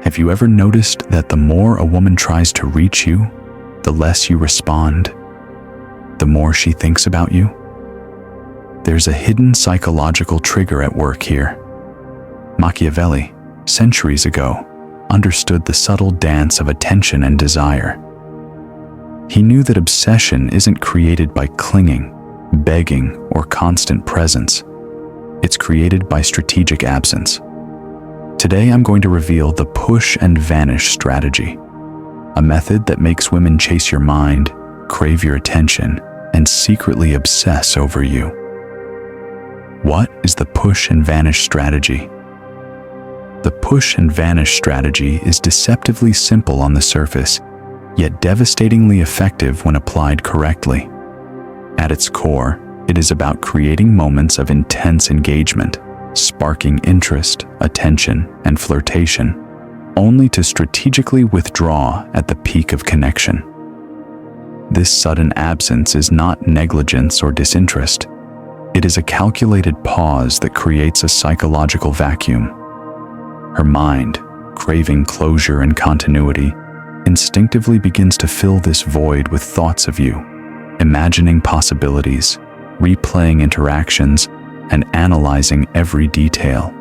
Have you ever noticed that the more a woman tries to reach you, the less you respond, the more she thinks about you? There's a hidden psychological trigger at work here. Machiavelli, centuries ago, understood the subtle dance of attention and desire. He knew that obsession isn't created by clinging, begging, or constant presence. It's created by strategic absence. Today I'm going to reveal the push and vanish strategy, a method that makes women chase your mind, crave your attention, and secretly obsess over you. What is the push and vanish strategy? The push and vanish strategy is deceptively simple on the surface, yet devastatingly effective when applied correctly. At its core, it is about creating moments of intense engagement, sparking interest, attention, and flirtation, only to strategically withdraw at the peak of connection. This sudden absence is not negligence or disinterest. It is a calculated pause that creates a psychological vacuum. Her mind, craving closure and continuity, instinctively begins to fill this void with thoughts of you, imagining possibilities, replaying interactions, and analyzing every detail.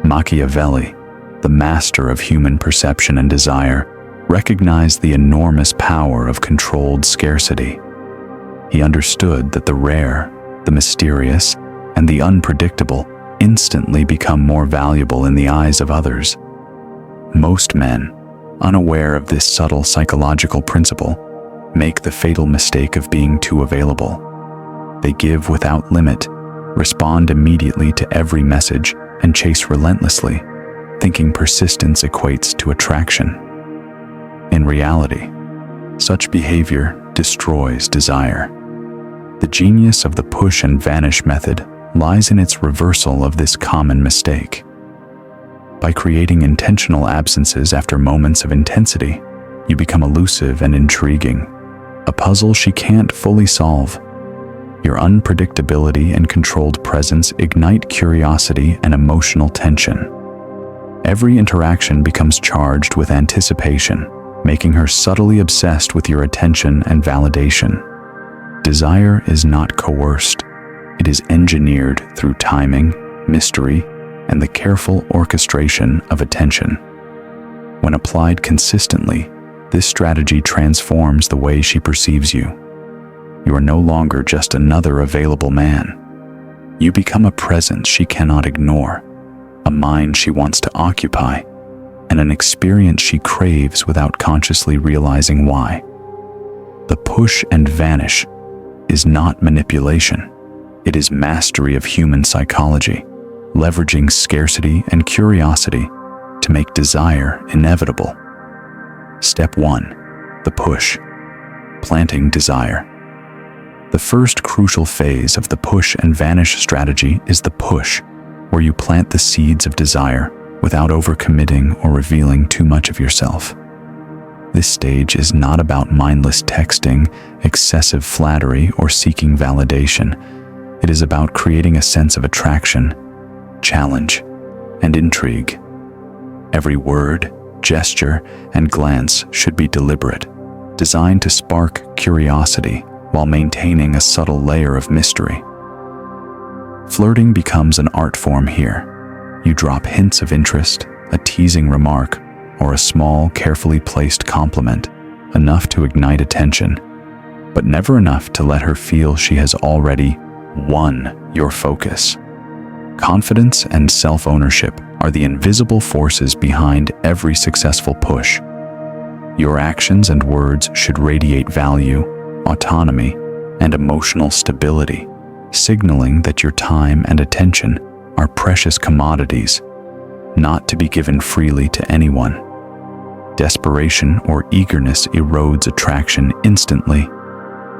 Machiavelli, the master of human perception and desire, recognized the enormous power of controlled scarcity. He understood that the rare, the mysterious, and the unpredictable instantly become more valuable in the eyes of others. Most men, unaware of this subtle psychological principle, make the fatal mistake of being too available. They give without limit, respond immediately to every message, and chase relentlessly, thinking persistence equates to attraction. In reality, such behavior destroys desire. The genius of the push and vanish method lies in its reversal of this common mistake. By creating intentional absences after moments of intensity, you become elusive and intriguing, a puzzle she can't fully solve. Your unpredictability and controlled presence ignite curiosity and emotional tension. Every interaction becomes charged with anticipation, making her subtly obsessed with your attention and validation. Desire is not coerced. It is engineered through timing, mystery, and the careful orchestration of attention. When applied consistently, this strategy transforms the way she perceives you. You are no longer just another available man. You become a presence she cannot ignore, a mind she wants to occupy, and an experience she craves without consciously realizing why. The push and vanish is not manipulation. It is mastery of human psychology, leveraging scarcity and curiosity to make desire inevitable. Step 1. The push. Planting desire. The first crucial phase of the push and vanish strategy is the push, where you plant the seeds of desire without overcommitting or revealing too much of yourself. This stage is not about mindless texting, excessive flattery, or seeking validation. It is about creating a sense of attraction, challenge, and intrigue. Every word, gesture, and glance should be deliberate, designed to spark curiosity while maintaining a subtle layer of mystery. Flirting becomes an art form here. You drop hints of interest, a teasing remark, or a small, carefully placed compliment, enough to ignite attention, but never enough to let her feel she has already won your focus. Confidence and self-ownership are the invisible forces behind every successful push. Your actions and words should radiate value, autonomy, and emotional stability, signaling that your time and attention are precious commodities, not to be given freely to anyone. Desperation or eagerness erodes attraction instantly.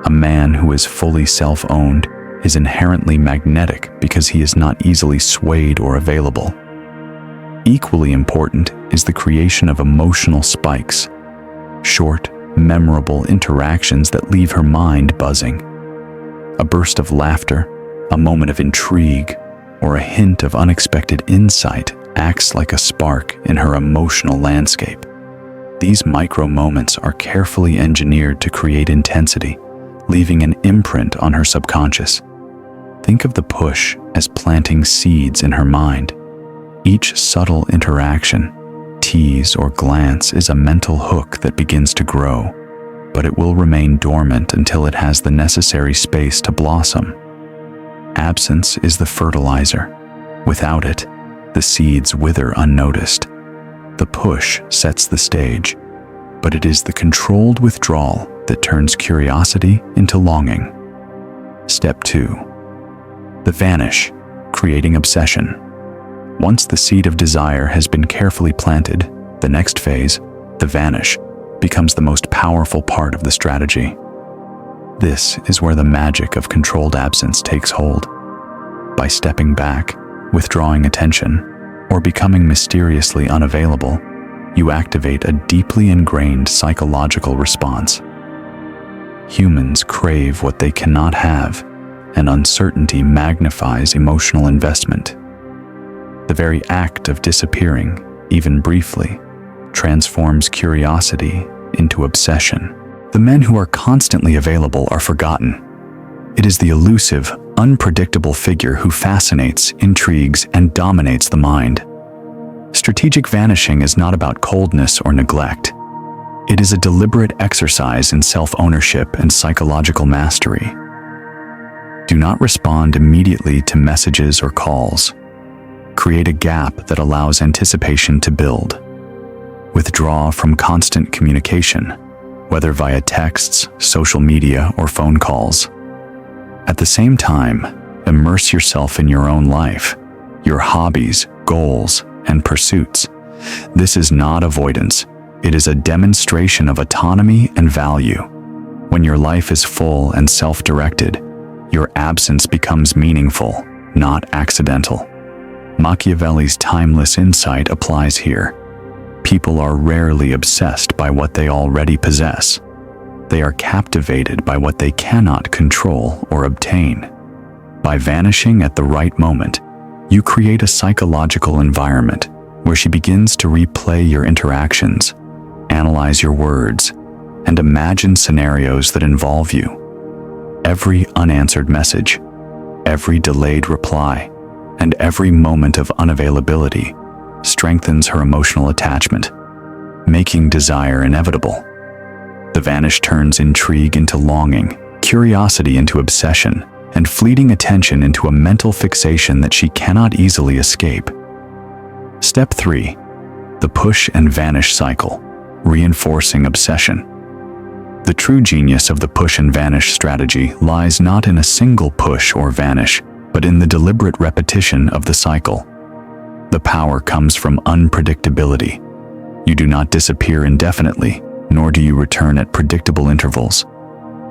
A man who is fully self-owned is inherently magnetic because he is not easily swayed or available. Equally important is the creation of emotional spikes, short, memorable interactions that leave her mind buzzing. A burst of laughter, a moment of intrigue, or a hint of unexpected insight acts like a spark in her emotional landscape. These micro moments are carefully engineered to create intensity, leaving an imprint on her subconscious. Think of the push as planting seeds in her mind. Each subtle interaction, tease or glance is a mental hook that begins to grow, but it will remain dormant until it has the necessary space to blossom. Absence is the fertilizer. Without it, the seeds wither unnoticed. The push sets the stage, but it is the controlled withdrawal that turns curiosity into longing. Step 2. The vanish, creating obsession. Once the seed of desire has been carefully planted, the next phase, the vanish, becomes the most powerful part of the strategy. This is where the magic of controlled absence takes hold. By stepping back, withdrawing attention, or becoming mysteriously unavailable, you activate a deeply ingrained psychological response. Humans crave what they cannot have, and uncertainty magnifies emotional investment. The very act of disappearing, even briefly, transforms curiosity into obsession. The men who are constantly available are forgotten. It is the elusive, unpredictable figure who fascinates, intrigues, and dominates the mind. Strategic vanishing is not about coldness or neglect. It is a deliberate exercise in self-ownership and psychological mastery. Do not respond immediately to messages or calls. Create a gap that allows anticipation to build. Withdraw from constant communication, whether via texts, social media, or phone calls. At the same time, immerse yourself in your own life, your hobbies, goals, and pursuits. This is not avoidance. It is a demonstration of autonomy and value. When your life is full and self-directed, your absence becomes meaningful, not accidental. Machiavelli's timeless insight applies here. People are rarely obsessed by what they already possess. They are captivated by what they cannot control or obtain. By vanishing at the right moment, you create a psychological environment where she begins to replay your interactions, analyze your words, and imagine scenarios that involve you. Every unanswered message, every delayed reply, and every moment of unavailability strengthens her emotional attachment, making desire inevitable. The vanish turns intrigue into longing, curiosity into obsession, and fleeting attention into a mental fixation that she cannot easily escape. Step 3. The push and vanish cycle, reinforcing obsession. The true genius of the push and vanish strategy lies not in a single push or vanish, but in the deliberate repetition of the cycle. The power comes from unpredictability. You do not disappear indefinitely, nor do you return at predictable intervals.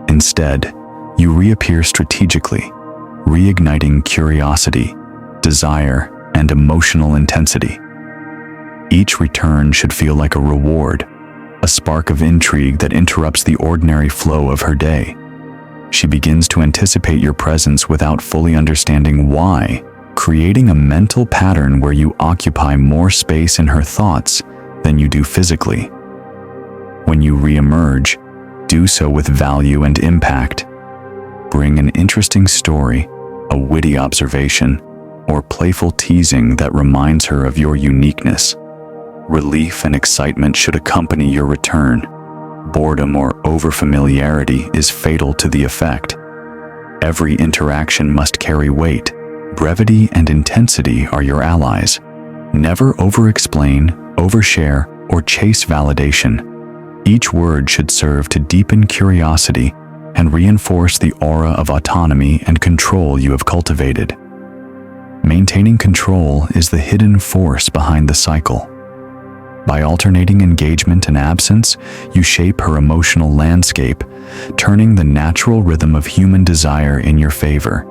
Instead, you reappear strategically, reigniting curiosity, desire, and emotional intensity. Each return should feel like a reward, a spark of intrigue that interrupts the ordinary flow of her day. She begins to anticipate your presence without fully understanding why, creating a mental pattern where you occupy more space in her thoughts than you do physically. When you re-emerge, do so with value and impact. Bring an interesting story, a witty observation, or playful teasing that reminds her of your uniqueness. Relief and excitement should accompany your return. Boredom or overfamiliarity is fatal to the effect. Every interaction must carry weight. Brevity and intensity are your allies. Never over-explain, overshare, or chase validation. Each word should serve to deepen curiosity and reinforce the aura of autonomy and control you have cultivated. Maintaining control is the hidden force behind the cycle. By alternating engagement and absence, you shape her emotional landscape, turning the natural rhythm of human desire in your favor.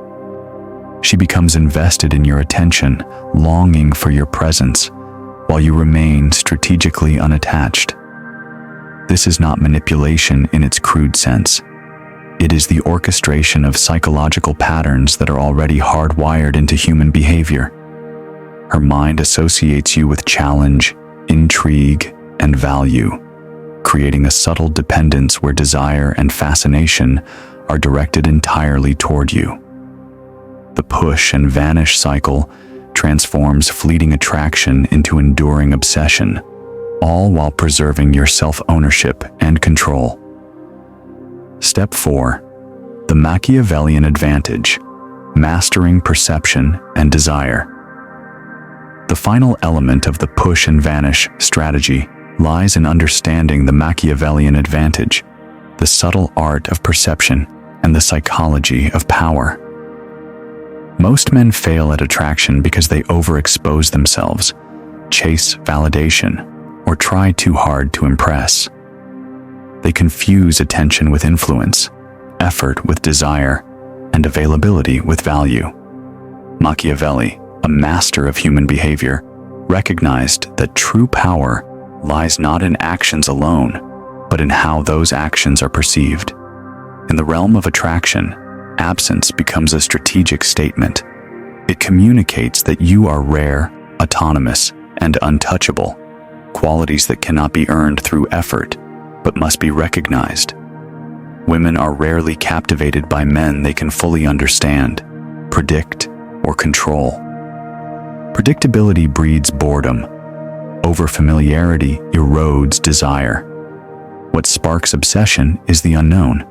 She becomes invested in your attention, longing for your presence, while you remain strategically unattached. This is not manipulation in its crude sense. It is the orchestration of psychological patterns that are already hardwired into human behavior. Her mind associates you with challenge, intrigue, and value, creating a subtle dependence where desire and fascination are directed entirely toward you. The push and vanish cycle transforms fleeting attraction into enduring obsession, all while preserving your self-ownership and control. Step 4. The Machiavellian advantage: mastering perception and desire. The final element of the push and vanish strategy lies in understanding the Machiavellian advantage, the subtle art of perception and the psychology of power. Most men fail at attraction because they overexpose themselves, chase validation, or try too hard to impress. They confuse attention with influence, effort with desire, and availability with value. Machiavelli, a master of human behavior, recognized that true power lies not in actions alone, but in how those actions are perceived. In the realm of attraction, absence becomes a strategic statement. It communicates that you are rare, autonomous, and untouchable, qualities that cannot be earned through effort, but must be recognized. Women are rarely captivated by men they can fully understand, predict, or control. Predictability breeds boredom. Overfamiliarity erodes desire. What sparks obsession is the unknown,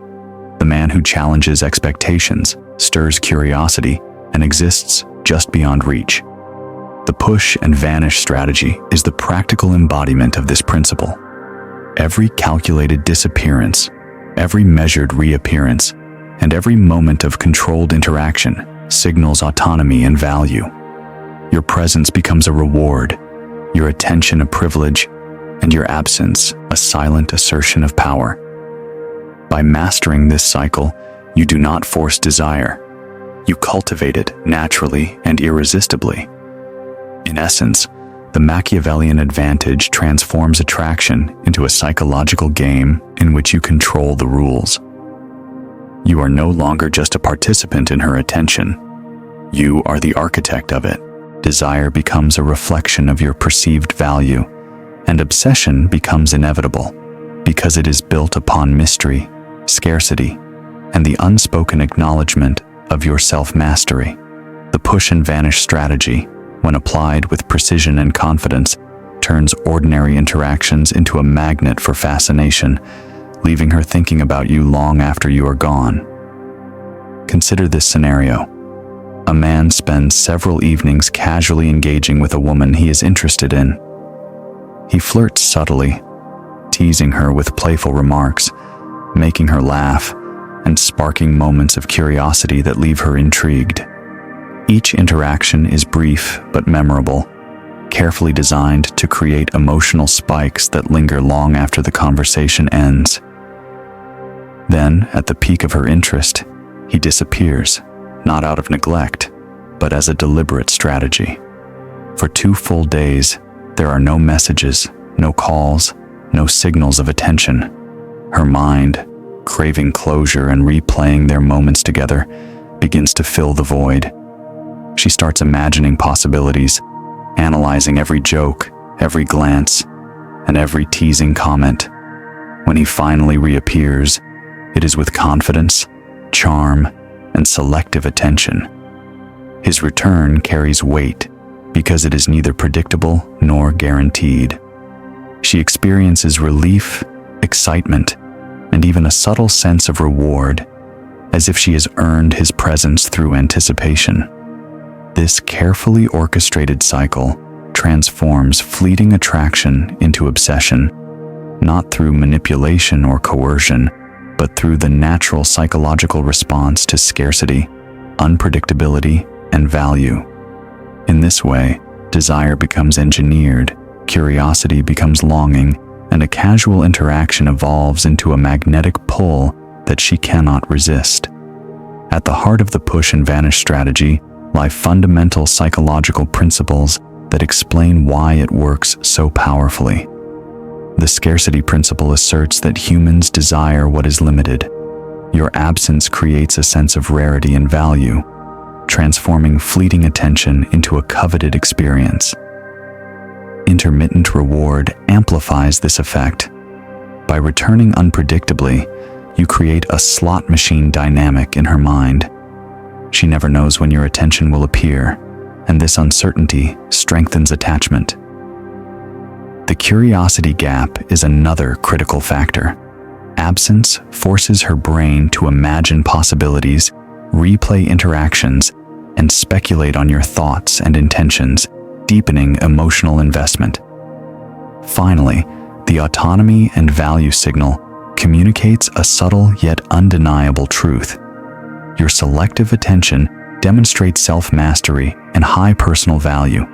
the man who challenges expectations, stirs curiosity, and exists just beyond reach. The push and vanish strategy is the practical embodiment of this principle. Every calculated disappearance, every measured reappearance, and every moment of controlled interaction signals autonomy and value. Your presence becomes a reward, your attention a privilege, and your absence a silent assertion of power. By mastering this cycle, you do not force desire. You cultivate it naturally and irresistibly. In essence, the Machiavellian advantage transforms attraction into a psychological game in which you control the rules. You are no longer just a participant in her attention. You are the architect of it. Desire becomes a reflection of your perceived value, and obsession becomes inevitable because it is built upon mystery, scarcity, and the unspoken acknowledgement of your self-mastery. The push and vanish strategy, when applied with precision and confidence, turns ordinary interactions into a magnet for fascination, leaving her thinking about you long after you are gone. Consider this scenario. A man spends several evenings casually engaging with a woman he is interested in. He flirts subtly, teasing her with playful remarks, making her laugh, and sparking moments of curiosity that leave her intrigued. Each interaction is brief but memorable, carefully designed to create emotional spikes that linger long after the conversation ends. Then, at the peak of her interest, he disappears, not out of neglect, but as a deliberate strategy. For 2 full days, there are no messages, no calls, no signals of attention. Her mind, craving closure and replaying their moments together, begins to fill the void. She starts imagining possibilities, analyzing every joke, every glance, and every teasing comment. When he finally reappears, it is with confidence, charm, and selective attention. His return carries weight because it is neither predictable nor guaranteed. She experiences relief, excitement, and even a subtle sense of reward, as if she has earned his presence through anticipation. This carefully orchestrated cycle transforms fleeting attraction into obsession, not through manipulation or coercion, but through the natural psychological response to scarcity, unpredictability, and value. In this way, desire becomes engineered, curiosity becomes longing, and a casual interaction evolves into a magnetic pull that she cannot resist. At the heart of the push and vanish strategy lie fundamental psychological principles that explain why it works so powerfully. The scarcity principle asserts that humans desire what is limited. Your absence creates a sense of rarity and value. transforming fleeting attention into a coveted experience. Intermittent reward amplifies this effect. By returning unpredictably, you create a slot machine dynamic in her mind. She never knows when your attention will appear, and this uncertainty strengthens attachment. The curiosity gap is another critical factor. Absence forces her brain to imagine possibilities, replay interactions, and speculate on your thoughts and intentions, deepening emotional investment. Finally, the autonomy and value signal communicates a subtle yet undeniable truth. Your selective attention demonstrates self-mastery and high personal value,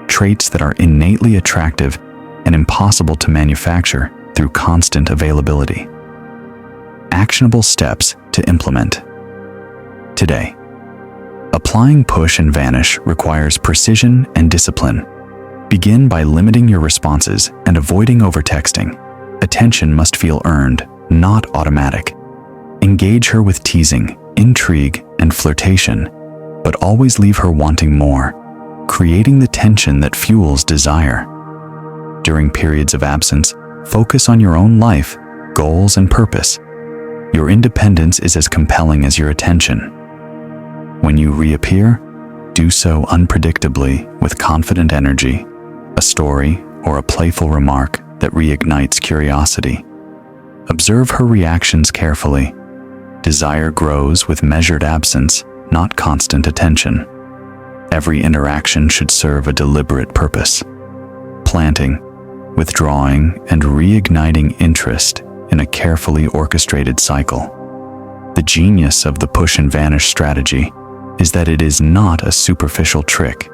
traits that are innately attractive and impossible to manufacture through constant availability. Actionable steps to implement. Today, applying push and vanish requires precision and discipline. Begin by limiting your responses and avoiding overtexting. Attention must feel earned, not automatic. Engage her with teasing, intrigue, and flirtation, but always leave her wanting more, creating the tension that fuels desire. During periods of absence, focus on your own life, goals, and purpose. Your independence is as compelling as your attention. When you reappear, do so unpredictably with confident energy, a story or a playful remark that reignites curiosity. Observe her reactions carefully. Desire grows with measured absence, not constant attention. Every interaction should serve a deliberate purpose. Planting, withdrawing, and reigniting interest in a carefully orchestrated cycle. The genius of the push and vanish strategy is that it is not a superficial trick.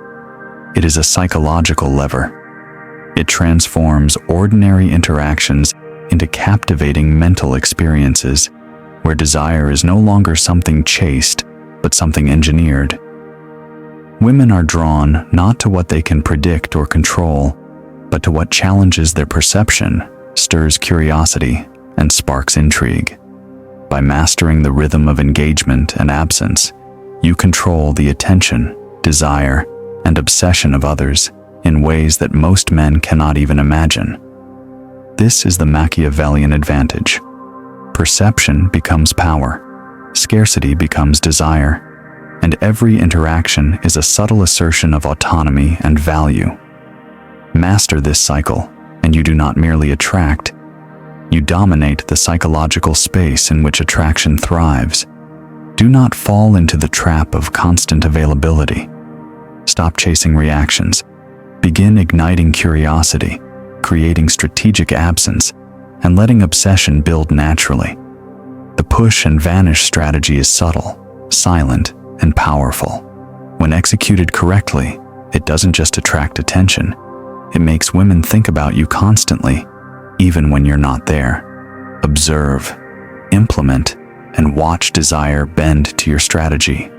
It is a psychological lever. It transforms ordinary interactions into captivating mental experiences where desire is no longer something chased, but something engineered. Women are drawn not to what they can predict or control, but to what challenges their perception, stirs curiosity, and sparks intrigue. By mastering the rhythm of engagement and absence, you control the attention, desire, and obsession of others in ways that most men cannot even imagine. This is the Machiavellian advantage. Perception becomes power, scarcity becomes desire, and every interaction is a subtle assertion of autonomy and value. Master this cycle, and you do not merely attract, you dominate the psychological space in which attraction thrives. Do not fall into the trap of constant availability. Stop chasing reactions. Begin igniting curiosity, creating strategic absence, and letting obsession build naturally. The push and vanish strategy is subtle, silent, and powerful. When executed correctly, it doesn't just attract attention. It makes women think about you constantly, even when you're not there. Observe, implement, and watch desire bend to your strategy.